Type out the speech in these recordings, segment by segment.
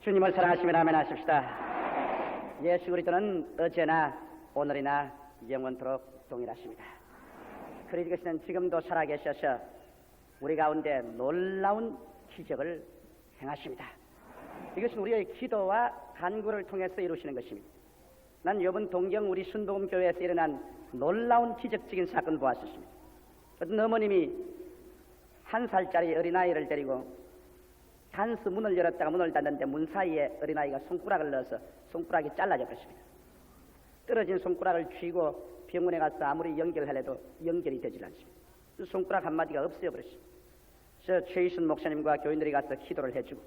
주님을 사랑하시면 아멘 하십시다. 예수 그리스도는 어제나 오늘이나 영원토록 동일하십니다. 그리스도는 지금도 살아계셔서 우리 가운데 놀라운 기적을 행하십니다. 이것은 우리의 기도와 간구를 통해서 이루시는 것입니다. 난 이번 동경 우리 순복음교회에서 일어난 놀라운 기적적인 사건 보았습니다. 어떤 어머님이 1살짜리 어린아이를 데리고 간수 문을 열었다가 문을 닫는데 문 사이에 어린아이가 손가락을 넣어서 손가락이 잘라져 버렸습니다. 떨어진 손가락을 쥐고 병원에 가서 아무리 연결을 해도 연결이 되질 않습니다. 손가락 한마디가 없어져 버렸습니다. 저 최희순 목사님과 교인들이 가서 기도를 해주고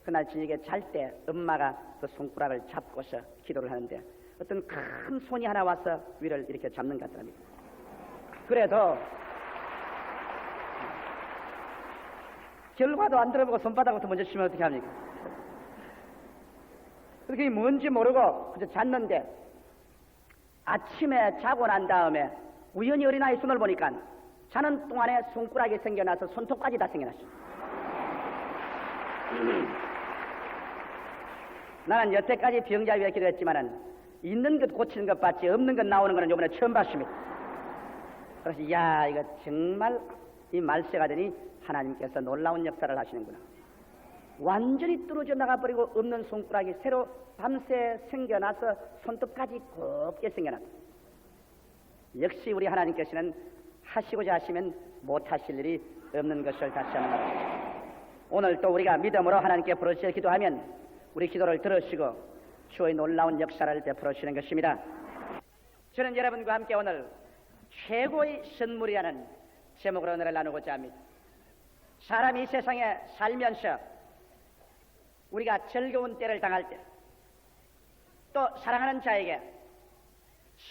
그날 저녁에 잘 때 엄마가 그 손가락을 잡고서 기도를 하는데 어떤 큰 손이 하나 와서 위를 이렇게 잡는 것 같더랍니다. 그래도 결과도 안 들어보고 손바닥부터 먼저 치면 어떻게 합니까? 그게 뭔지 모르고 그저 잤는데 아침에 자고 난 다음에 우연히 어린아이 손을 보니까 자는 동안에 손가락이 생겨나서 손톱까지 다 생겨났어요. 나는 여태까지 병자 위에 기도했지만은 있는 것 고치는 것 봤지 없는 것 나오는 거는 이번에 처음 봤습니다. 그래서 야 이거 정말 이 말세가 되니 하나님께서 놀라운 역사를 하시는구나. 완전히 뚫어져 나가버리고 없는 손가락이 새로 밤새 생겨나서 손톱까지 곱게 생겨났다. 역시 우리 하나님께서는 하시고자 하시면 못하실 일이 없는 것을 다시 한번 말합니다. 오늘 또 우리가 믿음으로 하나님께 부르짖어 기도하면 우리 기도를 들으시고 주의 놀라운 역사를 베풀어 주시는 것입니다. 저는 여러분과 함께 오늘 최고의 선물이라는 제목으로 오늘을 나누고자 합니다. 사람이 이 세상에 살면서 우리가 즐거운 때를 당할 때 또 사랑하는 자에게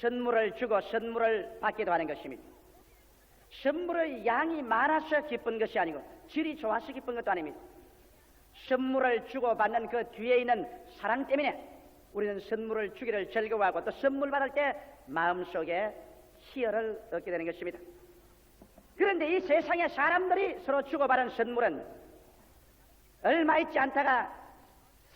선물을 주고 선물을 받기도 하는 것입니다. 선물의 양이 많아서 기쁜 것이 아니고 질이 좋아서 기쁜 것도 아닙니다. 선물을 주고 받는 그 뒤에 있는 사랑 때문에 우리는 선물을 주기를 즐거워하고 또 선물 받을 때 마음속에 희열을 얻게 되는 것입니다. 그런데 이 세상에 사람들이 서로 주고받은 선물은 얼마 있지 않다가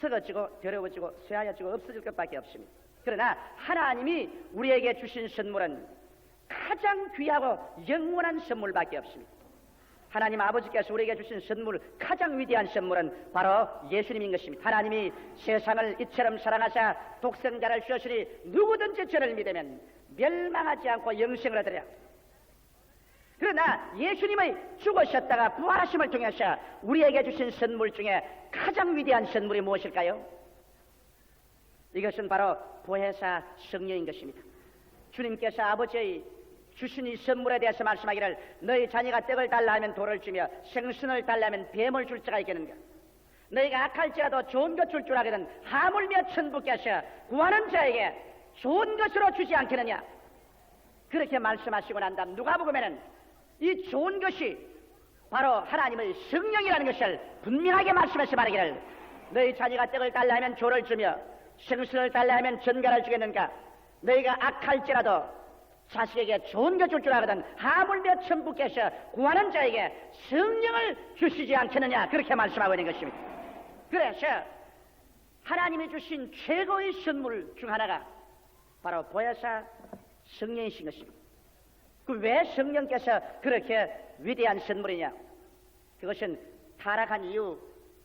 썩어지고 더러워지고 쇠하여지고 없어질 것밖에 없습니다. 그러나 하나님이 우리에게 주신 선물은 가장 귀하고 영원한 선물밖에 없습니다. 하나님 아버지께서 우리에게 주신 선물, 가장 위대한 선물은 바로 예수님인 것입니다. 하나님이 세상을 이처럼 사랑하사 독생자를 주셨으니 누구든지 저를 믿으면 멸망하지 않고 영생을 얻으리라. 그러나 예수님의 죽으셨다가 부활하심을 통해서 우리에게 주신 선물 중에 가장 위대한 선물이 무엇일까요? 이것은 바로 보혜사 성령인 것입니다. 주님께서 아버지의 주신 이 선물에 대해서 말씀하기를 너희 자녀가 떡을 달라 하면 돌을 주며 생선을 달라 하면 뱀을 줄 자가 있겠는가. 너희가 악할지라도 좋은 것 줄 줄 알거든 하물며 천부께서 구하는 자에게 좋은 것으로 주지 않겠느냐. 그렇게 말씀하시고 난 다음 누가복음에는 이 좋은 것이 바로 하나님의 성령이라는 것을 분명하게 말씀해서 말하기를 너희 자녀가 떡을 달라 하면 조를 주며 생선을 달라 하면 전갈을 주겠는가. 너희가 악할지라도 자식에게 좋은 것 줄 줄 알거든 하물며 천부께서 구하는 자에게 성령을 주시지 않겠느냐. 그렇게 말씀하고 있는 것입니다. 그래서 하나님이 주신 최고의 선물 중 하나가 바로 보혜사 성령이신 것입니다. 왜 성령께서 그렇게 위대한 선물이냐? 그것은 타락한 이후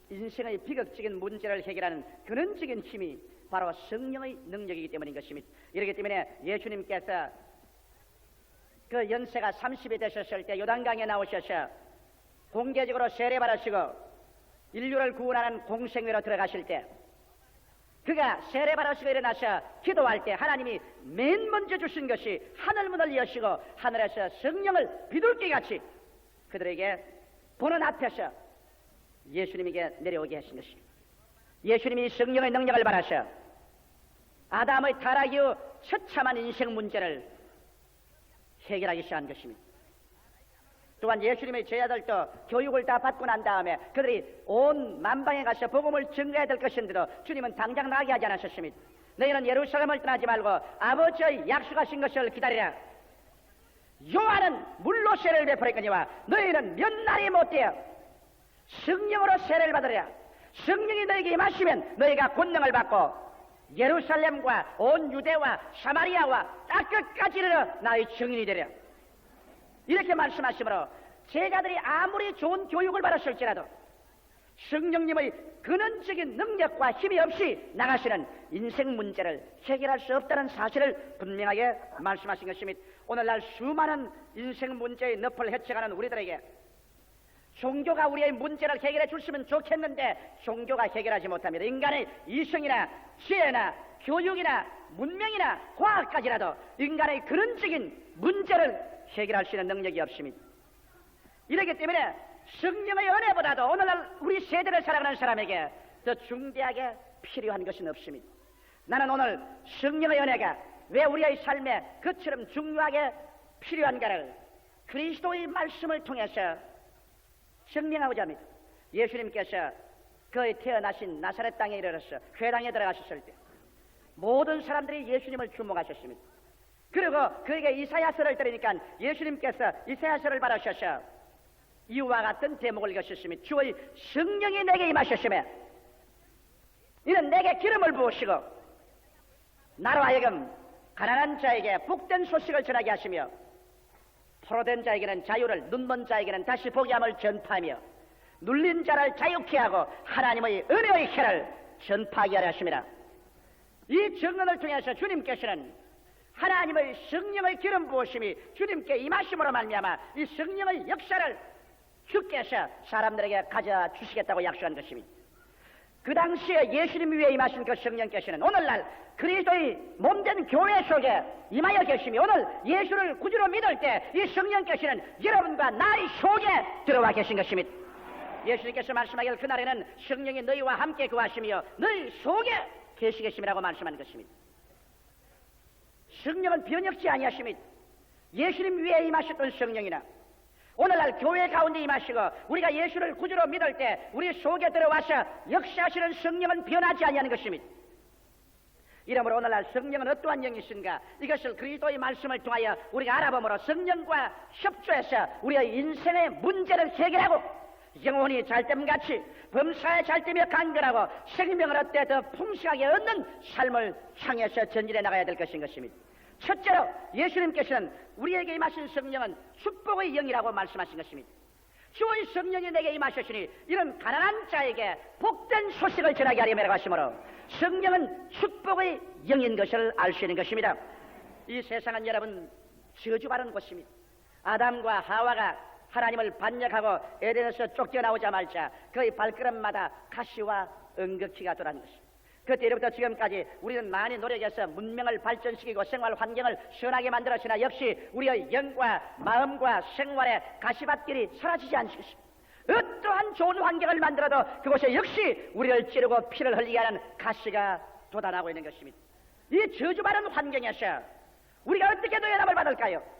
인생의 비극적인 문제를 해결하는 근원적인 힘이 바로 성령의 능력이기 때문인 것입니다. 이렇기 때문에 예수님께서 그 연세가 30이 되셨을 때 요단강에 나오셔서 공개적으로 세례받으시고 인류를 구원하는 공생회로 들어가실 때 그가 세례받으시고 일어나서 기도할 때 하나님이 맨 먼저 주신 것이 하늘문을 여시고 하늘에서 성령을 비둘기같이 그들에게 보는 앞에서 예수님에게 내려오게 하신 것입니다. 예수님이 성령의 능력을 받아서 아담의 타락 이후 처참한 인생 문제를 해결하기 시작한 것입니다. 또한 예수님의 제자들도 교육을 다 받고 난 다음에 그들이 온 만방에 가서 복음을 증거해야 될 것인데도 주님은 당장 나가게 하지 않으셨습니다. 너희는 예루살렘을 떠나지 말고 아버지의 약속하신 것을 기다리라. 요한은 물로 세례를 베풀었거니와 너희는 몇 날이 못되어 성령으로 세례를 받으라. 성령이 너에게 임하시면 너희가 권능을 받고 예루살렘과 온 유대와 사마리아와 딱 끝까지 이르러 나의 증인이 되려. 이렇게 말씀하시므로 제자들이 아무리 좋은 교육을 받았을지라도 성령님의 근원적인 능력과 힘이 없이 나가시는 인생 문제를 해결할 수 없다는 사실을 분명하게 말씀하신 것입니다. 오늘날 수많은 인생 문제의 늪을 헤쳐가는 우리들에게 종교가 우리의 문제를 해결해 주시면 좋겠는데 종교가 해결하지 못합니다. 인간의 이성이나 지혜나 교육이나 문명이나 과학까지라도 인간의 근원적인 문제를 해결할 수 있는 능력이 없습니다. 이렇기 때문에 성령의 은혜보다도 오늘날 우리 세대를 살아가는 사람에게 더 중대하게 필요한 것은 없습니다. 나는 오늘 성령의 은혜가 왜 우리의 삶에 그처럼 중요하게 필요한가를 그리스도의 말씀을 통해서 증명하고자 합니다. 예수님께서 그의 태어나신 나사렛 땅에 이르러서 회당에 들어가셨을 때 모든 사람들이 예수님을 주목하셨습니다. 그리고 그에게 이사야서를 들으니까 예수님께서 이사야서를 받으셔서 이와 같은 대목을 읽으셨습니다. 주의 성령이 내게 임하셨으며 이는 내게 기름을 부으시고 나로 하여금 가난한 자에게 복된 소식을 전하게 하시며 포로된 자에게는 자유를, 눈먼 자에게는 다시 보게 함을 전파하며 눌린 자를 자유케 하고 하나님의 은혜의 혀를 전파하게 하려 하십니다. 이 증언을 통해서 주님께서는 하나님의 성령의 기름 부으심이 주님께 임하심으로 말미암아 이 성령의 역사를 주께서 사람들에게 가져주시겠다고 약속한 것입니다. 그 당시에 예수님 위에 임하신 그 성령께서는 오늘날 그리스도의 몸된 교회 속에 임하여 계시며 오늘 예수를 구주로 믿을 때 이 성령께서는 여러분과 나의 속에 들어와 계신 것입니다. 예수님께서 말씀하기를 그날에는 성령이 너희와 함께 거하시며 너희 속에 계시겠심이라고 말씀하는 것입니다. 성령은 변혁지 아니하십니다. 예수님 위에 임하셨던 성령이나 오늘날 교회 가운데 임하시고 우리가 예수를 구주로 믿을 때 우리 속에 들어와서 역사하시는 성령은 변하지 아니하는 것입니다. 이러므로 오늘날 성령은 어떠한 영이신가 이것을 그리스도의 말씀을 통하여 우리가 알아보므로 성령과 협조해서 우리의 인생의 문제를 해결하고 영혼이 잘됨같이 범사에 잘되며 강건하고 생명을 얻되 더 풍성하게 얻는 삶을 향해서 전진해 나가야 될 것인 것입니다. 첫째로 예수님께서는 우리에게 임하신 성령은 축복의 영이라고 말씀하신 것입니다. 주의 성령이 내게 임하셨으니 이는 가난한 자에게 복된 소식을 전하게 하려고 하시므로 성령은 축복의 영인 것을 알 수 있는 것입니다. 이 세상은 여러분 저주받은 곳입니다. 아담과 하와가 하나님을 반역하고 에덴에서 쫓겨나오자마자 그의 발걸음마다 가시와 응급기가 돌아는 것입니다. 그때로부터 지금까지 우리는 많이 노력해서 문명을 발전시키고 생활 환경을 시원하게 만들었으나 역시 우리의 영과 마음과 생활의 가시밭길이 사라지지 않습니다. 어떠한 좋은 환경을 만들어도 그곳에 역시 우리를 찌르고 피를 흘리게 하는 가시가 돋아나고 있는 것입니다. 이 저주받은 환경에서 우리가 어떻게 도연함을 받을까요?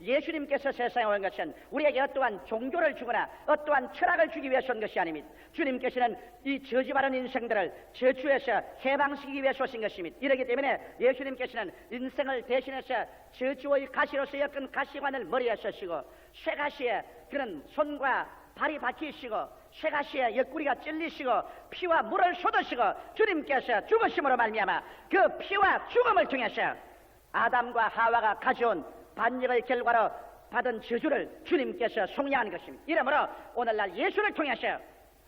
예수님께서 세상에 온 것은 우리에게 어떠한 종교를 주거나 어떠한 철학을 주기 위해서 온 것이 아닙니다. 주님께서는 이 저주받은 인생들을 저주에서 해방시키기 위해서 오신 것입니다. 이렇기 때문에 예수님께서는 인생을 대신해서 저주의 가시로서 엮은 가시관을 머리에 쓰시고 쇠가시에 그는 손과 발이 박히시고 쇠가시에 옆구리가 찔리시고 피와 물을 쏟으시고 주님께서 죽으심으로 말미암아 그 피와 죽음을 통해서 아담과 하와가 가져온 반역의 결과로 받은 저주를 주님께서 속량하는 것입니다. 이러므로 오늘날 예수를 통해서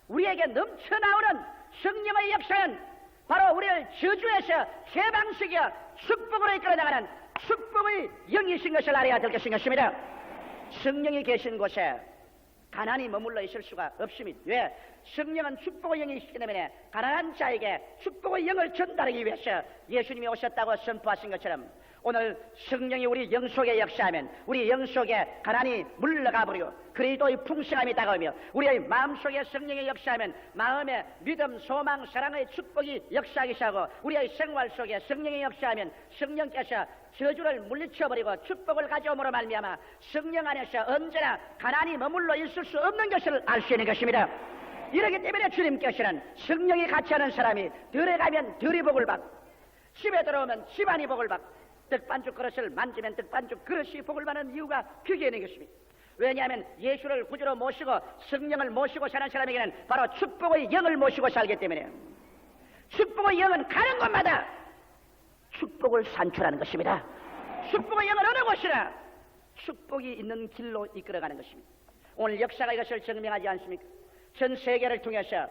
우리에게 넘쳐나오는 성령의 역사는 바로 우리를 저주에서 해방시켜 축복으로 이끌어나가는 축복의 영이신 것을 알아야 될 것인 것입니다. 성령이 계신 곳에 가난이 머물러 있을 수가 없습니다. 왜? 성령은 축복의 영이시기 때문에 가난한 자에게 축복의 영을 전달하기 위해서 예수님이 오셨다고 선포하신 것처럼 오늘 성령이 우리 영 속에 역사하면 우리 영 속에 가난이 물러가 버리고 그리스도의 풍성함이 다가오며 우리의 마음 속에 성령이 역사하면 마음에 믿음, 소망, 사랑의 축복이 역사하기 시작하고 우리의 생활 속에 성령이 역사하면 성령께서 저주를 물리쳐버리고 축복을 가져옴으로 말미암아 성령 안에서 언제나 가난이 머물러 있을 수 없는 것을 알 수 있는 것입니다. 이렇기 때문에 주님께서는 성령이 같이 하는 사람이 들에 가면 들이 복을 받고 집에 들어오면 집안이 복을 받고 떡반죽 그릇을 만지면 떡반죽 그릇이 복을 받는 이유가 그게 있는 것입니다. 왜냐하면 예수를 구주로 모시고 성령을 모시고 사는 사람에게는 바로 축복의 영을 모시고 살기 때문에 축복의 영은 가는 곳마다 축복을 산출하는 것입니다. 축복의 영은 어느 곳이나 축복이 있는 길로 이끌어가는 것입니다. 오늘 역사가 이것을 증명하지 않습니까? 전 세계를 통해서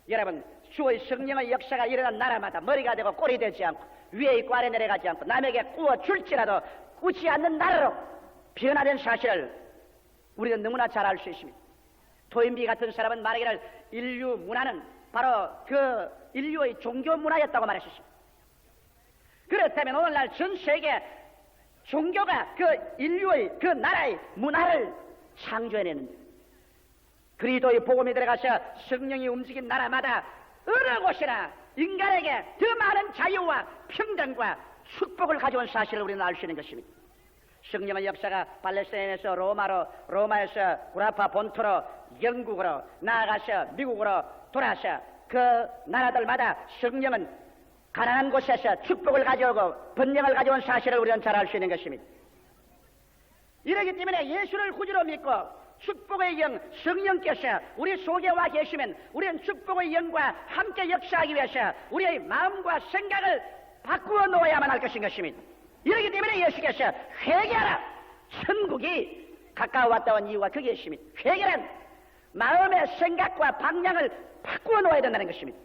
여러분 주의 성령의 역사가 일어난 나라마다 머리가 되고 꼴이 되지 않고 위에 있고 아래 내려가지 않고 남에게 구워 줄지라도 꾸지 않는 나라로 변화된 사실을 우리는 너무나 잘 알 수 있습니다. 토인비 같은 사람은 말하기를 인류 문화는 바로 그 인류의 종교 문화였다고 말했습니다. 그렇다면 오늘날 전 세계 종교가 그 인류의 그 나라의 문화를 창조해내는데 그리스도의 복음이 들어가서 성령이 움직인 나라마다 어느 곳이나 인간에게 더 많은 자유와 평등과 축복을 가져온 사실을 우리는 알 수 있는 것입니다. 성령의 역사가 팔레스타인에서 로마에서 구라파 본토로 영국으로 나아가서 미국으로 돌아서 그 나라들마다 성령은 가난한 곳에서 축복을 가져오고 번영을 가져온 사실을 우리는 잘 알 수 있는 것입니다. 이러기 때문에 예수를 구주로 믿고 축복의 영 성령께서 우리 속에 와 계시면 우리는 축복의 영과 함께 역사하기 위해서 우리의 마음과 생각을 바꾸어 놓아야만 할 것인 것입니다. 이러기 때문에 예수께서 회개하라, 천국이 가까워왔다는 이유가 거기에 있습니다. 회개란 마음의 생각과 방향을 바꾸어 놓아야 된다는 것입니다.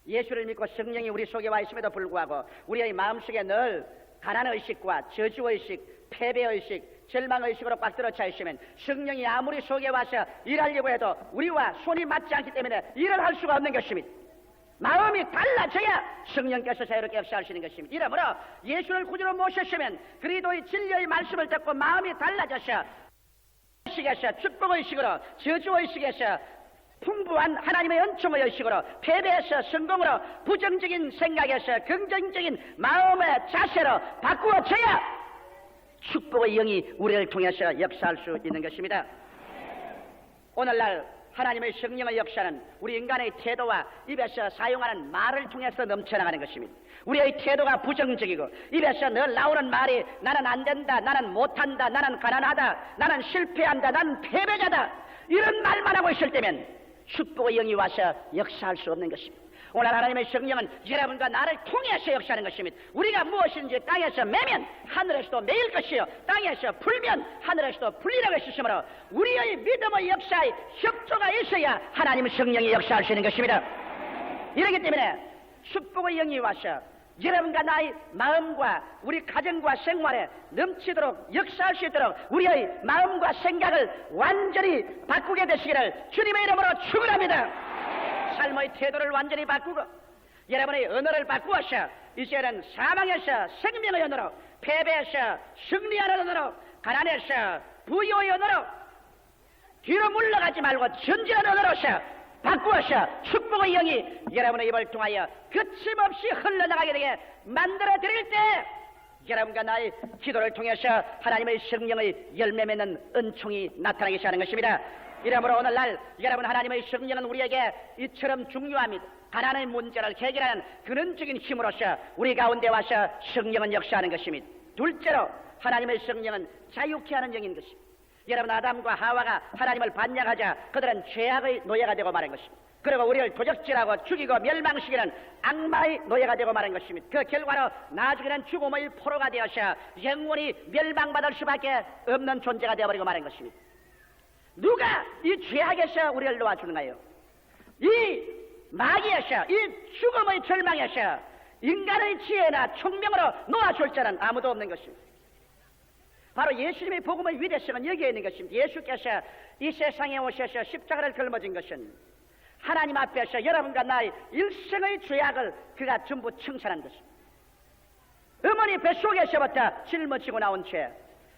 예수를 믿고 성령이 우리 속에 와 있음에도 불구하고 우리의 마음속에 늘 가난의식과 저주의식, 패배의식, 절망의식으로 꽉 들어차 있으면 성령이 아무리 속에 와서 일하려고 해도 우리와 손이 맞지 않기 때문에 일을 할 수가 없는 것입니다. 마음이 달라져야 성령께서 자유롭게 역사할 수 있는 것입니다. 이러므로 예수를 구주로 모셨으면 그리스도의 진리의 말씀을 듣고 마음이 달라져서 의식에서 축복의식으로 저주의식에서 풍부한 하나님의 은총의 의식으로 패배에서 성공으로 부정적인 생각에서 긍정적인 마음의 자세로 바꾸어져야 축복의 영이 우리를 통해서 역사할 수 있는 것입니다. 오늘날 하나님의 성령의 역사는 우리 인간의 태도와 입에서 사용하는 말을 통해서 넘쳐나가는 것입니다. 우리의 태도가 부정적이고 입에서 늘 나오는 말이 나는 안 된다, 나는 못한다, 나는 가난하다, 나는 실패한다, 나는 패배자다 이런 말만 하고 있을 때면 축복의 영이 와서 역사할 수 없는 것입니다. 오늘 하나님의 성령은 여러분과 나를 통해서 역사하는 것입니다. 우리가 무엇인지 땅에서 매면 하늘에서도 매일 것이요 땅에서 풀면 하늘에서도 풀리라고 했으므로 우리의 믿음의 역사에 협조가 있어야 하나님의 성령이 역사할 수 있는 것입니다. 이렇기 때문에 축복의 영이 와서 여러분과 나의 마음과 우리 가정과 생활에 넘치도록 역사할 수 있도록 우리의 마음과 생각을 완전히 바꾸게 되시기를 주님의 이름으로 축원합니다. 삶의 태도를 완전히 바꾸고 여러분의 언어를 바꾸어서 이제는 사망에서 생명의 언어로, 패배에서 승리하는 언어로, 가난에서 부유의 언어로, 뒤로 물러가지 말고 전진하는 언어로서 바꾸어서 축복의 영이 여러분의 입을 통하여 거침없이 흘러나가게 되게 만들어 드릴 때 여러분과 나의 기도를 통해서 하나님의 성령의 열매 맺는 은총이 나타나기 시작하는 것입니다. 이러므로 오늘날 여러분 하나님의 성령은 우리에게 이처럼 중요합니다. 가난의 문제를 해결하는 근원적인 힘으로서 우리 가운데 와서 성령은 역사하는 것입니다. 둘째로 하나님의 성령은 자유케 하는 영인 것입니다. 여러분 아담과 하와가 하나님을 반역하자 그들은 죄악의 노예가 되고 말한 것입니다. 그리고 우리를 도적질하고 죽이고 멸망시키는 악마의 노예가 되고 말한 것입니다. 그 결과로 나중에는 죽음의 포로가 되어서 영원히 멸망받을 수밖에 없는 존재가 되어버리고 말한 것입니다. 누가 이 죄악에서 우리를 놓아주는가요? 이 마귀에서, 이 죽음의 절망에서 인간의 지혜나 총명으로 놓아줄 자는 아무도 없는 것입니다. 바로 예수님의 복음의 위대성은 여기에 있는 것입니다. 예수께서 이 세상에 오셔서 십자가를 짊어진 것은 하나님 앞에서 여러분과 나의 일생의 죄악을 그가 전부 청산한 것입니다. 어머니 뱃속에서부터 짊어지고 나온 죄,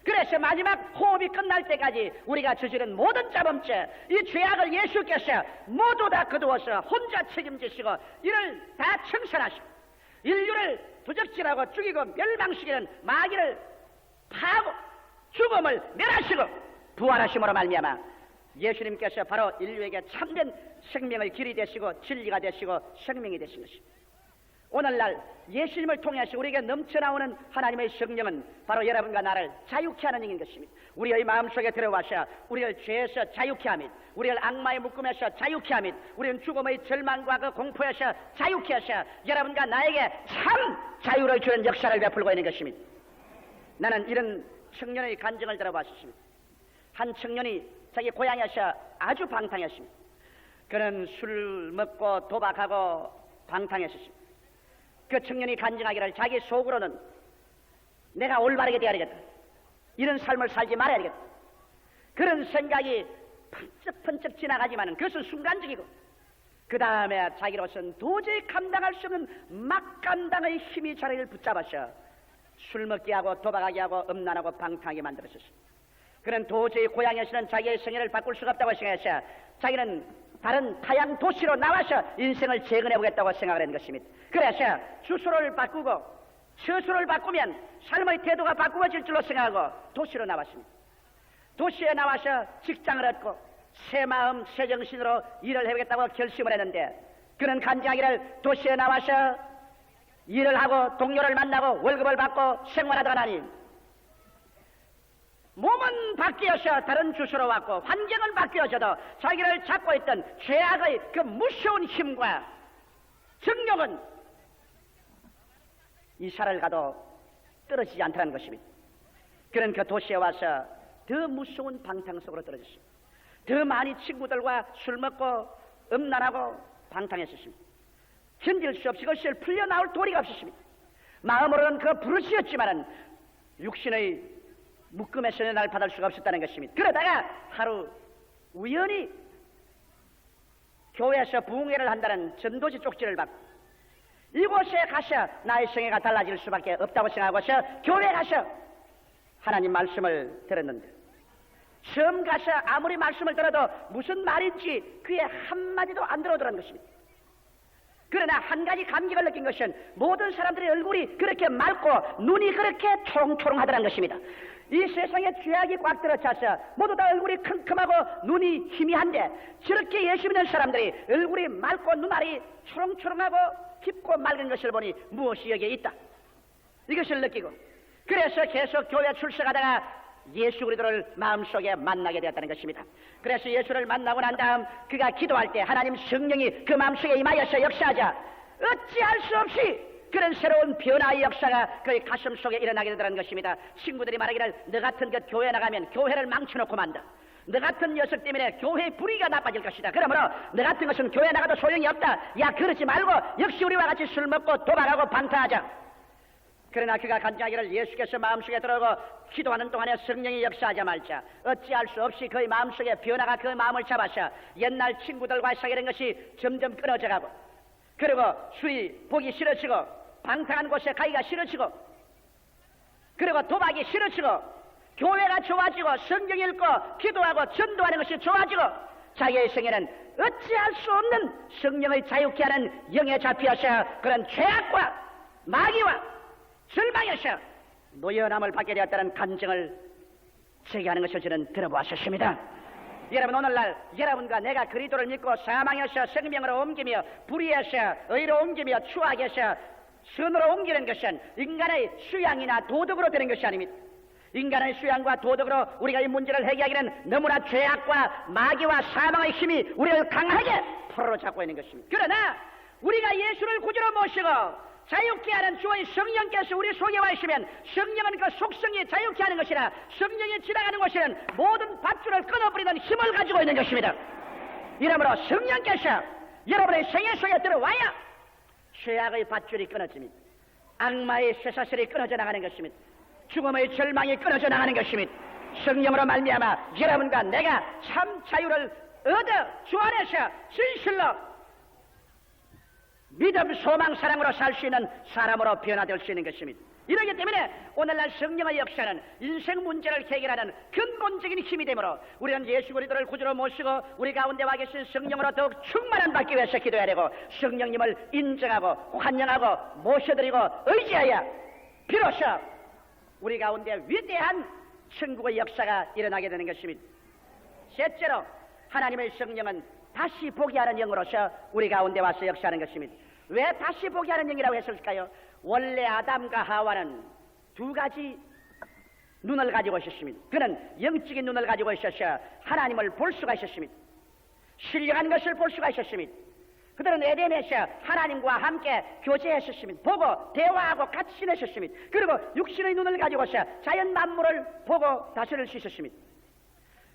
그래서 마지막 호흡이 끝날 때까지 우리가 저지른 모든 자범죄, 이 죄악을 예수께서 모두 다 거두어서 혼자 책임지시고 이를 다 청산하시고 인류를 도적질하고 죽이고 멸망시키는 마귀를 파고 죽음을 멸하시고 부활하심으로 말미암아 예수님께서 바로 인류에게 참된 생명의 길이 되시고 진리가 되시고 생명이 되신 것입니다. 오늘날 예수님을 통해서 우리에게 넘쳐나오는 하나님의 성령은 바로 여러분과 나를 자유케 하는 영인 것입니다. 우리의 마음속에 들어와서 우리를 죄에서 자유케 하며, 우리를 악마의 묶음에서 자유케 하며, 우리는 죽음의 절망과 그 공포에서 자유케 하셔 여러분과 나에게 참 자유를 주는 역사를 베풀고 있는 것입니다. 나는 이런 청년의 간증을 들어봤습니다. 한 청년이 자기 고향에서 아주 방탕했습니다. 그는 술 먹고 도박하고 방탕했습니다. 그 청년이 간증하기를 자기 속으로는 내가 올바르게 되어야겠다, 이런 삶을 살지 말아야겠다, 그런 생각이 펀쩍펀쩍 지나가지만은 그것은 순간적이고, 그 다음에 자기로서는 도저히 감당할 수 없는 막감당의 힘이 자기를 붙잡아서 술 먹게 하고 도박하게 하고 음란하고 방탕하게 만들었습니다. 그는 도저히 고향에서는 자기의 생애를 바꿀 수가 없다고 생각해서 자기는 다른 타양 도시로 나와서 인생을 재건해보겠다고 생각을 한 것입니다. 그래서 주소를 바꾸고 처소를 바꾸면 삶의 태도가 바꾸어질 줄로 생각하고 도시로 나왔습니다. 도시에 나와서 직장을 얻고 새 마음 새 정신으로 일을 해보겠다고 결심을 했는데, 그는 간증하기를 도시에 나와서 일을 하고 동료를 만나고 월급을 받고 생활하다가 나니 몸은 바뀌어서 다른 주소로 왔고 환경은 바뀌어서도 자기를 잡고 있던 죄악의 그 무서운 힘과 정욕은 이사를 가도 떨어지지 않다는 것입니다. 그는 그 도시에 와서 더 무서운 방탕 속으로 떨어졌습니다. 더 많이 친구들과 술 먹고 음란하고 방탕했었습니다. 견딜 수 없이 그것을 풀려나올 도리가 없었습니다. 마음으로는 그 부르짖었지만은 육신의 묶음에서 연락을 받을 수가 없었다는 것입니다. 그러다가 하루 우연히 교회에서 부흥회를 한다는 전도지 쪽지를 받고 이곳에 가서 나의 생애가 달라질 수밖에 없다고 생각하고서 교회에 가서 하나님 말씀을 들었는데, 처음 가서 아무리 말씀을 들어도 무슨 말인지 귀에 한마디도 안 들어오더라는 것입니다. 그러나 한 가지 감격을 느낀 것은 모든 사람들의 얼굴이 그렇게 맑고 눈이 그렇게 초롱초롱하더라는 것입니다. 이 세상에 죄악이 꽉 들어차서 모두 다 얼굴이 큼큼하고 눈이 희미한데 저렇게 예수 믿는 사람들이 얼굴이 맑고 눈알이 초롱초롱하고 깊고 맑은 것을 보니 무엇이 여기에 있다, 이것을 느끼고, 그래서 계속 교회 출석하다가 예수 그리스도를 마음속에 만나게 되었다는 것입니다. 그래서 예수를 만나고 난 다음 그가 기도할 때 하나님 성령이 그 마음속에 임하여서 역사하자 어찌할 수 없이 그런 새로운 변화의 역사가 그의 가슴 속에 일어나게 되더라는 것입니다. 친구들이 말하기를 너 같은 것 교회 나가면 교회를 망쳐놓고 만다, 너 같은 녀석 때문에 교회의 분위기가 나빠질 것이다, 그러므로 너 같은 것은 교회 나가도 소용이 없다, 야 그러지 말고 역시 우리와 같이 술 먹고 도박하고 방탕하자. 그러나 그가 간증하기를 예수께서 마음속에 들어오고 기도하는 동안에 성령이 역사하자 말자 어찌할 수 없이 그의 마음속에 변화가 그 마음을 잡아서 옛날 친구들과 사귀는 것이 점점 끊어져가고, 그리고 술이 보기 싫어지고 방탕한 곳에 가기가 싫어지고, 그리고 도박이 싫어지고 교회가 좋아지고 성경 읽고 기도하고 전도하는 것이 좋아지고, 자기의 생애는 어찌할 수 없는 성령의 자유케 하는 영에 잡혀서 그런 죄악과 마귀와 절망에서 노연함을 받게 되었다는 간증을 제기하는 것을 저는 들어보았습니다. 여러분, 오늘날 여러분과 내가 그리스도를 믿고 사망에서 생명으로 옮기며 불의에서 의로 옮기며 추악에서 선으로 옮기는 것은 인간의 수양이나 도덕으로 되는 것이 아닙니다. 인간의 수양과 도덕으로 우리가 이 문제를 해결하기는 너무나 죄악과 마귀와 사망의 힘이 우리를 강하게 풀어잡고 있는 것입니다. 그러나 우리가 예수를 구주로 모시고 자유케 하는 주의 성령께서 우리 속에 와 있으면 성령은 그 속성이 자유케 하는 것이라 성령이 지나가는 곳에는 모든 밧줄을 끊어버리는 힘을 가지고 있는 것입니다. 이러므로 성령께서 여러분의 생애 속에 들어와야 죄악의 밧줄이 끊어집니다. 악마의 쇠사슬이 끊어져 나가는 것입니다. 죽음의 절망이 끊어져 나가는 것입니다. 성령으로 말미암아 여러분과 내가 참 자유를 얻어 주 안에서 진실로 믿음, 소망, 사랑으로 살 수 있는 사람으로 변화될 수 있는 것입니다. 이러기 때문에 오늘날 성령의 역사는 인생 문제를 해결하는 근본적인 힘이 되므로 우리는 예수 그리스도를 구주로 모시고 우리 가운데 와 계신 성령으로 더욱 충만한 받기 위해서 기도해야 되고, 성령님을 인정하고 환영하고 모셔드리고 의지하여 비로소 우리 가운데 위대한 천국의 역사가 일어나게 되는 것입니다. 셋째로 하나님의 성령은 다시 보게 하는 영으로서 우리 가운데 와서 역사하는 것입니다. 왜 다시 보게 하는 영이라고 했을까요? 원래 아담과 하와는 두 가지 눈을 가지고 있었습니다. 그는 영적인 눈을 가지고 있어서 하나님을 볼 수가 있었습니다. 신령한 것을 볼 수가 있었습니다. 그들은 에덴에서 하나님과 함께 교제했었습니다. 보고 대화하고 같이 지냈었습니다. 그리고 육신의 눈을 가지고서 자연 만물을 보고 다스릴 수 있었습니다.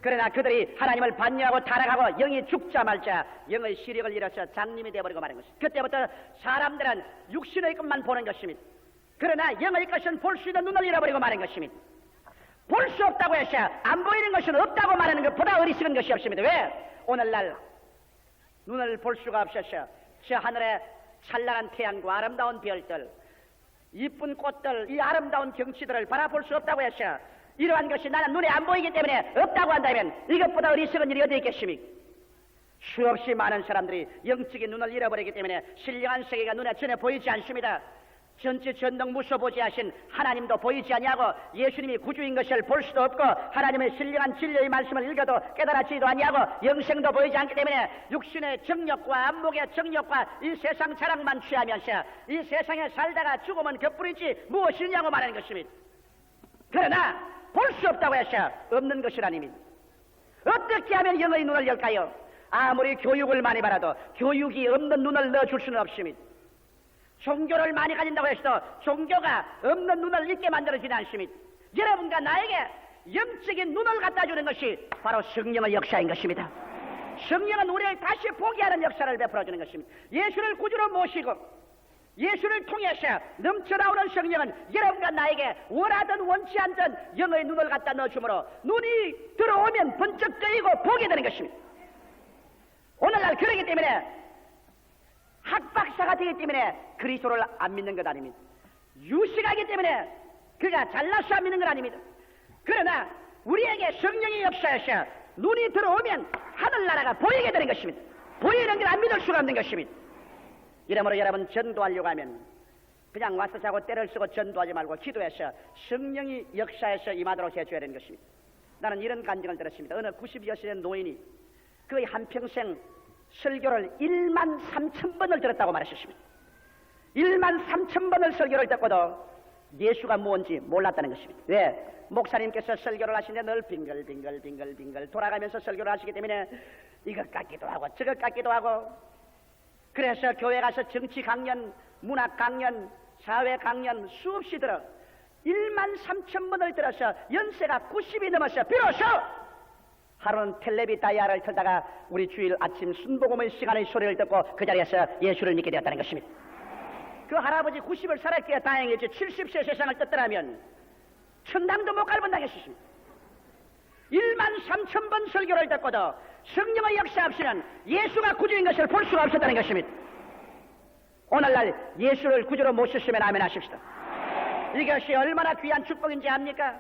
그러나 그들이 하나님을 반려하고 타락하고 영이 죽자 말자 영의 시력을 잃어서 장님이 되어버리고 마는 것입니다. 그때부터 사람들은 육신의 것만 보는 것입니다. 그러나 영의 것은 볼 수 있는 눈을 잃어버리고 마는 것입니다. 볼 수 없다고 해서 안 보이는 것은 없다고 말하는 것보다 어리석은 것이 없습니다. 왜? 오늘날 눈을 볼 수가 없어서 저 하늘에 찬란한 태양과 아름다운 별들, 이쁜 꽃들, 이 아름다운 경치들을 바라볼 수 없다고 해서 이러한 것이 나는 눈에 안 보이기 때문에 없다고 한다면 이것보다 어리석은 일이 어디 있겠습니까? 수없이 많은 사람들이 영적인 눈을 잃어버리기 때문에 신령한 세계가 눈에 전혀 보이지 않습니다. 전지 전능 무소보지 하신 하나님도 보이지 아니하고 예수님이 구주인 것을 볼 수도 없고 하나님의 신령한 진리의 말씀을 읽어도 깨달아지도 아니하고 영생도 보이지 않기 때문에 육신의 정욕과 안목의 정욕과 이 세상 자랑만 취하면서 이 세상에 살다가 죽으면 그뿐이지 무엇이냐고 말하는 것입니다. 그러나 볼 수 없다고 해서 없는 것이 아닙니다. 어떻게 하면 영의 눈을 열까요? 아무리 교육을 많이 받아도 교육이 없는 눈을 넣어줄 수는 없습니다. 종교를 많이 가진다고 해서 종교가 없는 눈을 읽게 만들어지지 않습니다. 여러분과 나에게 영적인 눈을 갖다 주는 것이 바로 성령의 역사인 것입니다. 성령은 우리를 다시 보게 하는 역사를 베풀어 주는 것입니다. 예수를 구주로 모시고 예수를 통해서 넘쳐나오는 성령은 여러분과 나에게 원하든 원치 않든 영의 눈을 갖다 넣어주므로 눈이 들어오면 번쩍 뜨이고 보게 되는 것입니다. 오늘날 그러기 때문에 학박사가 되기 때문에 그리스도를 안 믿는 것 아닙니다. 유식하기 때문에 그가 잘나서 안 믿는 것 아닙니다. 그러나 우리에게 성령의 역사에서 눈이 들어오면 하늘나라가 보이게 되는 것입니다. 보이는 걸 안 믿을 수가 없는 것입니다. 이러므로 여러분 전도하려고 하면 그냥 와서 자고 때를 쓰고 전도하지 말고 기도해서 성령이 역사에서 임하도록 해줘야 되는 것입니다. 나는 이런 간증을 들었습니다. 어느 92여 노인이 거의 한평생 설교를 13,000번을 들었다고 말하셨습니다. 13,000번을 설교를 듣고도 예수가 뭔지 몰랐다는 것입니다. 왜? 목사님께서 설교를 하시는데 늘 빙글빙글 돌아가면서 설교를 하시기 때문에 이것 같기도 하고 저것 같기도 하고 그래서 교회 가서 정치 강연, 문학 강연, 사회 강연 수없이 들어 13,000번을 들어서 연세가 90이 넘어서 비로소 하루는 텔레비 다이아를 틀다가 우리 주일 아침 순복음의 시간의 소리를 듣고 그 자리에서 예수를 믿게 되었다는 것입니다. 그 할아버지 90을 살았기에 다행이지 70세 세상을 떴더라면 천당도 못 갈본다겠습니다. 13,000번 설교를 듣고도 성령의 역사 없이는 예수가 구주인 것을 볼 수가 없었다는 것입니다. 오늘날 예수를 구주로 모셨으면 아멘 하십시다. 이것이 얼마나 귀한 축복인지 압니까?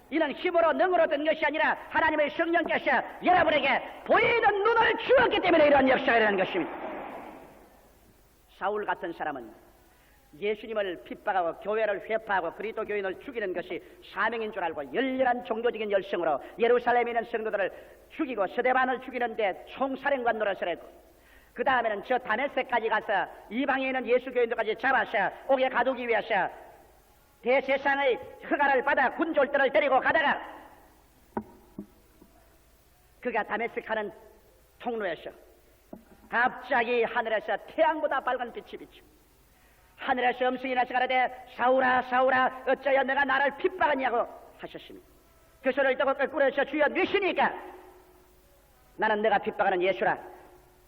이는 힘으로 능으로 된 것이 아니라 하나님의 성령께서 여러분에게 보이는 눈을 주었기 때문에 이러한 역사가 일어나는 것입니다. 사울 같은 사람은 예수님을 핍박하고 교회를 회파하고 그리스도 교인을 죽이는 것이 사명인 줄 알고 열렬한 종교적인 열성으로 예루살렘에 있는 성도들을 죽이고 스데반을 죽이는데 총사령관 노릇을 했고 그 다음에는 저 다메섹까지 가서 이방에 있는 예수 교인들까지 잡아서 옥에 가두기 위해서 대세상의 허가를 받아 군졸들을 데리고 가다가 그가 다메섹하는 통로에서 갑자기 하늘에서 태양보다 밝은 빛이 비치고 하늘에서 음성이 나서 가라되 사울아 사울아 어쩌여 내가 나를 핍박하냐고 하셨습니다. 그 소리를 듣고 거꾸로서 주여 누시니까 나는 내가 핍박하는 예수라.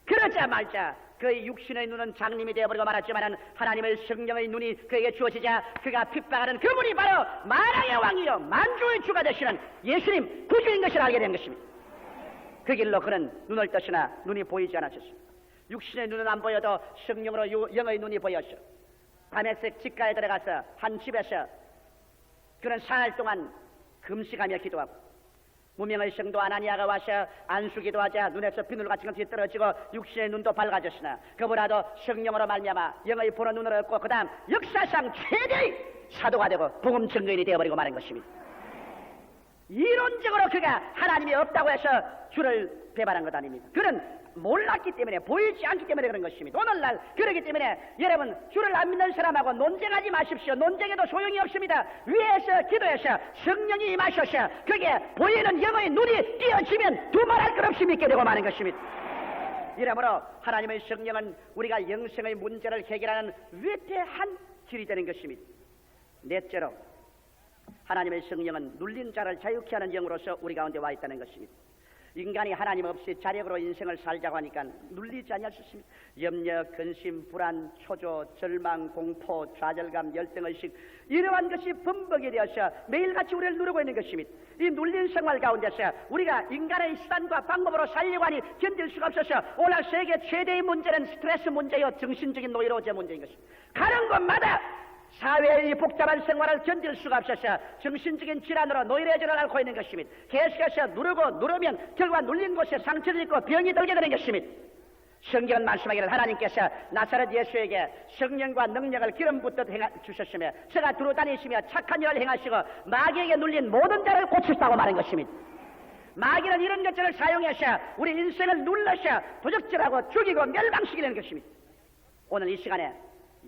그러자 말자 그의 육신의 눈은 장님이 되어버리고 말았지만 하나님의 성령의 눈이 그에게 주어지자 그가 핍박하는 그분이 바로 만왕의 왕이요 만주의 주가 되시는 예수님 구주인 것을 알게 된 것입니다. 그 길로 그는 눈을 떴으나 눈이 보이지 않았습니다. 육신의 눈은 안 보여도 성령으로 영의 눈이 보였어. 다메섹 집가에 들어가서 한 집에서 그는 사흘 동안 금식하며 기도하고 무명의 성도 아나니아가 와서 안수기도 하자 눈에서 비늘같이 것이 떨어지고 육신의 눈도 밝아졌으나 그보다도 성령으로 말미암아 영의 보는 눈을 얻고 그 다음 역사상 최대의 사도가 되고 복음 증거인이 되어버리고 마는 것입니다. 이론적으로 그가 하나님이 없다고 해서 주를 배반한 것 아닙니다. 그는 몰랐기 때문에, 보이지 않기 때문에 그런 것입니다. 오늘날 그러기 때문에 여러분, 주를 안 믿는 사람하고 논쟁하지 마십시오. 논쟁해도 소용이 없습니다. 위에서 기도해서 성령이 임하셔서 그게 보이는 영의 눈이 띄어지면 두말할 것 없이 믿게 되고 마는 것입니다. 이러므로 하나님의 성령은 우리가 영생의 문제를 해결하는 위대한 길이 되는 것입니다. 넷째로, 하나님의 성령은 눌린 자를 자유케 하는 영으로서 우리 가운데 와 있다는 것입니다. 인간이 하나님 없이 자력으로 인생을 살자고 하니까 눌리지 아니할 수 있습니다. 염려, 근심, 불안, 초조, 절망, 공포, 좌절감, 열등의식, 이러한 것이 범벅이 되어서 매일같이 우리를 누르고 있는 것입니다. 이 눌린 생활 가운데서 우리가 인간의 수단과 방법으로 살려고 하니 견딜 수가 없어서 오늘 세계 최대의 문제는 스트레스 문제요, 정신적인 노이로제 문제인 것입니다. 가는 곳마다 사회의 복잡한 생활을 견딜 수가 없어서 정신적인 질환으로 노이로제를 앓고 있는 것입니다. 계속해서 누르면 결과 눌린 곳에 상처를 입고 병이 들게 되는 것입니다. 성경은 말씀하기를 하나님께서 나사렛 예수에게 성령과 능력을 기름 붓듯 주셨으며 저가 두루 다니시며 착한 일을 행하시고 마귀에게 눌린 모든 자를 고치시다고 말한 것입니다. 마귀는 이런 것들을 사용해서 우리 인생을 눌러서 부적절하고 죽이고 멸망시키는 것입니다. 오늘 이 시간에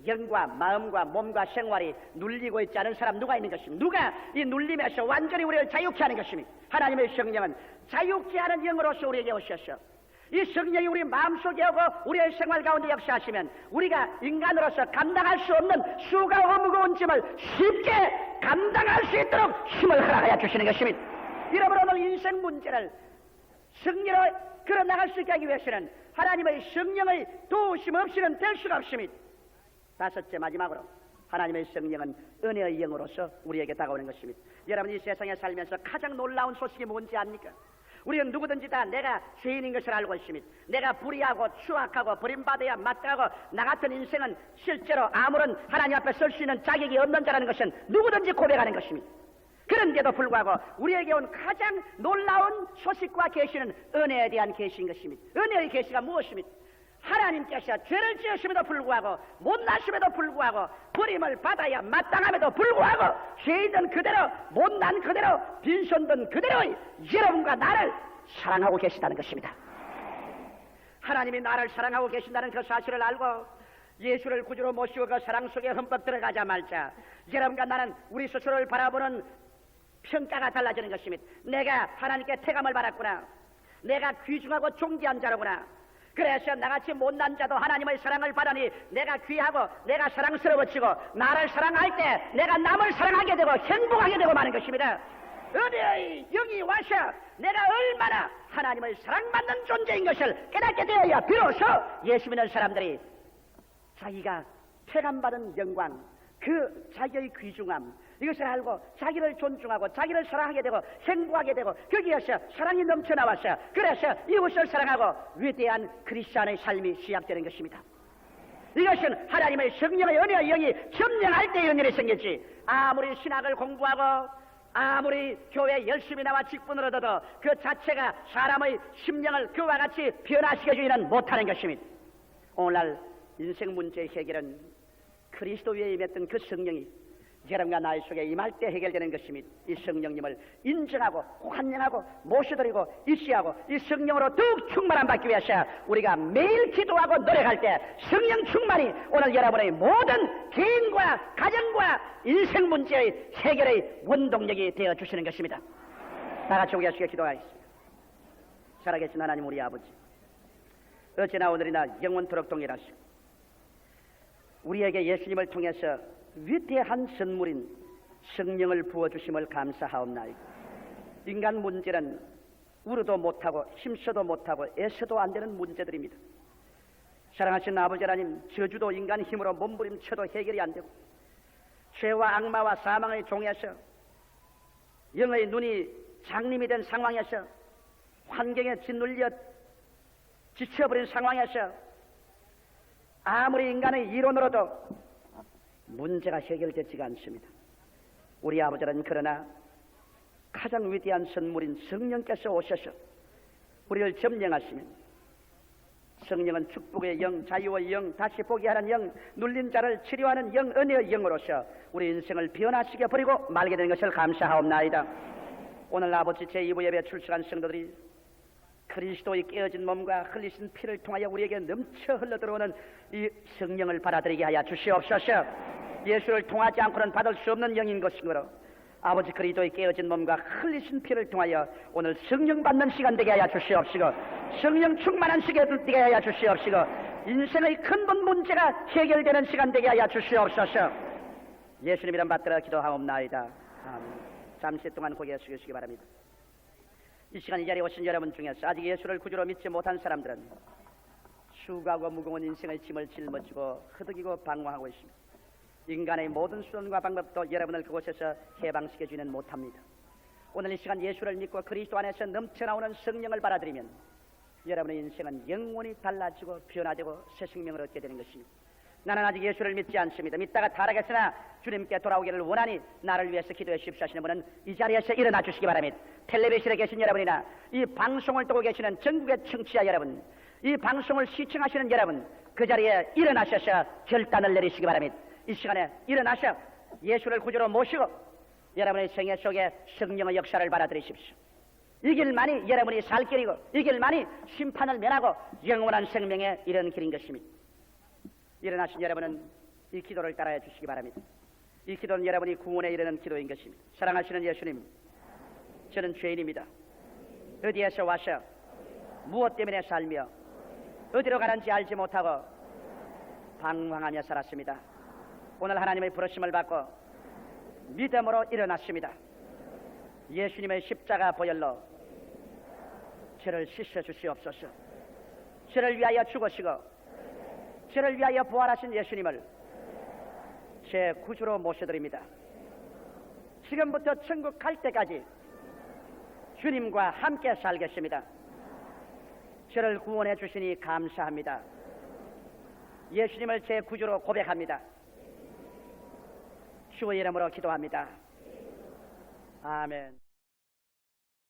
영과 마음과 몸과 생활이 눌리고 있지 않은 사람 누가 있는 것입니다. 누가 이 눌림에서 완전히 우리를 자유케 하는 것입니다. 하나님의 성령은 자유케 하는 영으로서 우리에게 오셔서 이 성령이 우리 마음속에 오고 우리의 생활 가운데 역사하시면 우리가 인간으로서 감당할 수 없는 수고하고 무거운 짐을 쉽게 감당할 수 있도록 힘을 허락하여 주시는 것입니다. 여러분, 오늘 인생 문제를 승리로 걸어나갈 수 있게 하기 위해서는 하나님의 성령의 도우심 없이는 될 수가 없습니다. 다섯째, 마지막으로 하나님의 성령은 은혜의 영으로서 우리에게 다가오는 것입니다. 여러분, 이 세상에 살면서 가장 놀라운 소식이 뭔지 압니까? 우리는 누구든지 다 내가 죄인인 것을 알고 있습니다. 내가 불의하고 추악하고 버림받아야 마땅하고 나 같은 인생은 실제로 아무런 하나님 앞에 설 수 있는 자격이 없는 자라는 것은 누구든지 고백하는 것입니다. 그런데도 불구하고 우리에게 온 가장 놀라운 소식과 계시는 은혜에 대한 계시인 것입니다. 은혜의 계시가 무엇입니까? 하나님께서 죄를 지으심에도 불구하고 못나심에도 불구하고 버림을 받아야 마땅함에도 불구하고 죄인은 그대로 못난 그대로 빈손든 그대로의 여러분과 나를 사랑하고 계시다는 것입니다. 하나님이 나를 사랑하고 계신다는 그 사실을 알고 예수를 구주로 모시고 그 사랑 속에 흠뻑 들어가자 말자 여러분과 나는 우리 스스로를 바라보는 평가가 달라지는 것입니다. 내가 하나님께 태감을 받았구나. 내가 귀중하고 존귀한 자로구나. 그래서 나같이 못난 자도 하나님의 사랑을 받으니 내가 귀하고 내가 사랑스러워지고 나를 사랑할 때 내가 남을 사랑하게 되고 행복하게 되고 마는 것입니다. 은혜의 영이 와서 내가 얼마나 하나님의 사랑받는 존재인 것을 깨닫게 되어야 비로소 예수 믿는 사람들이 자기가 태감받은 영광, 그 자기의 귀중함, 이것을 알고 자기를 존중하고 자기를 사랑하게 되고 행복하게 되고 거기에서 사랑이 넘쳐나와서 그래서 이웃을 사랑하고 위대한 크리스찬의 삶이 시작되는 것입니다. 이것은 하나님의 성령의 은혜의 영이 점령할 때의 은혜를 생겼지 아무리 신학을 공부하고 아무리 교회 열심히 나와 직분을 얻어도 그 자체가 사람의 심령을 그와 같이 변화시켜주지는 못하는 것입니다. 오늘날 인생 문제의 해결은 그리스도 위에 임했던 그 성령이 여러분과 나의 속에 임할 때 해결되는 것입니다. 이 성령님을 인정하고 환영하고 모셔드리고 입시하고 이 성령으로 더욱 충만함 받기 위해서 우리가 매일 기도하고 노력할 때 성령 충만이 오늘 여러분의 모든 개인과 가정과 인생 문제의 해결의 원동력이 되어주시는 것입니다. 다 같이 우리 하시게 기도하겠습니다. 살아계신 하나님 우리 아버지, 어제나 오늘이나 영원토록 동일하시고 우리에게 예수님을 통해서 위대한 선물인 성령을 부어주심을 감사하옵나이다. 인간 문제는 울어도 못하고 힘써도 못하고 애써도 안 되는 문제들입니다. 사랑하신 아버지 하나님, 저주도 인간 힘으로 몸부림쳐도 해결이 안 되고 죄와 악마와 사망의 종에서 영의 눈이 장님이 된 상황에서 환경에 짓눌려 지쳐버린 상황에서 아무리 인간의 이론으로도 문제가 해결되지가 않습니다. 우리 아버지는 그러나 가장 위대한 선물인 성령께서 오셔서 우리를 점령하시면 성령은 축복의 영, 자유의 영, 다시 보게 하는 영, 눌린 자를 치료하는 영, 은혜의 영으로서 우리 인생을 변화시켜 버리고 말게 되는 것을 감사하옵나이다. 오늘 아버지 제2부 예배 출석한 성도들이 그리스도의 깨어진 몸과 흘리신 피를 통하여 우리에게 넘쳐 흘러들어오는 이 성령을 받아들이게 하여 주시옵소서. 예수를 통하지 않고는 받을 수 없는 영인 것이므로 아버지 그리스도의 깨어진 몸과 흘리신 피를 통하여 오늘 성령 받는 시간 되게 하여 주시옵시고, 성령 충만한 시간 되게 하여 주시옵시고, 인생의 근본 문제가 해결되는 시간 되게 하여 주시옵소서. 예수님 이름 받들어 기도하옵나이다. 아멘. 잠시 동안 고개 숙이시기 바랍니다. 이 시간 이 자리에 오신 여러분 중에서 아직 예수를 구주로 믿지 못한 사람들은 수고하고 무거운 인생의 짐을 짊어지고 허덕이고 방황하고 있습니다. 인간의 모든 수단과 방법도 여러분을 그곳에서 해방시켜주지는 못합니다. 오늘 이 시간 예수를 믿고 그리스도 안에서 넘쳐나오는 성령을 받아들이면 여러분의 인생은 영원히 달라지고 변화되고 새 생명을 얻게 되는 것입니다. 나는 아직 예수를 믿지 않습니다. 믿다가 타락했으나 주님께 돌아오기를 원하니 나를 위해서 기도해 주십시오 하시는 분은 이 자리에서 일어나 주시기 바랍니다. 텔레비전에 계신 여러분이나 이 방송을 듣고 계시는 전국의 청취자 여러분, 이 방송을 시청하시는 여러분, 그 자리에 일어나셔서 결단을 내리시기 바랍니다. 이 시간에 일어나셔 예수를 구주로 모시고 여러분의 생애 속에 성령의 역사를 받아들이십시오. 이 길만이 여러분이 살 길이고 이 길만이 심판을 면하고 영원한 생명에 이른 길인 것입니다. 일어나신 여러분은 이 기도를 따라해 주시기 바랍니다. 이 기도는 여러분이 구원에 이르는 기도인 것입니다. 사랑하시는 예수님, 저는 죄인입니다. 어디에서 와서 무엇 때문에 살며 어디로 가는지 알지 못하고 방황하며 살았습니다. 오늘 하나님의 부르심을 받고 믿음으로 일어났습니다. 예수님의 십자가 보혈로 저를 씻어 주시옵소서. 저를 위하여 죽으시고 저를 위하여 부활하신 예수님을 제 구주로 모셔드립니다. 지금부터 천국 갈 때까지 주님과 함께 살겠습니다. 저를 구원해 주시니 감사합니다. 예수님을 제 구주로 고백합니다. 주의 이름으로 기도합니다. 아멘.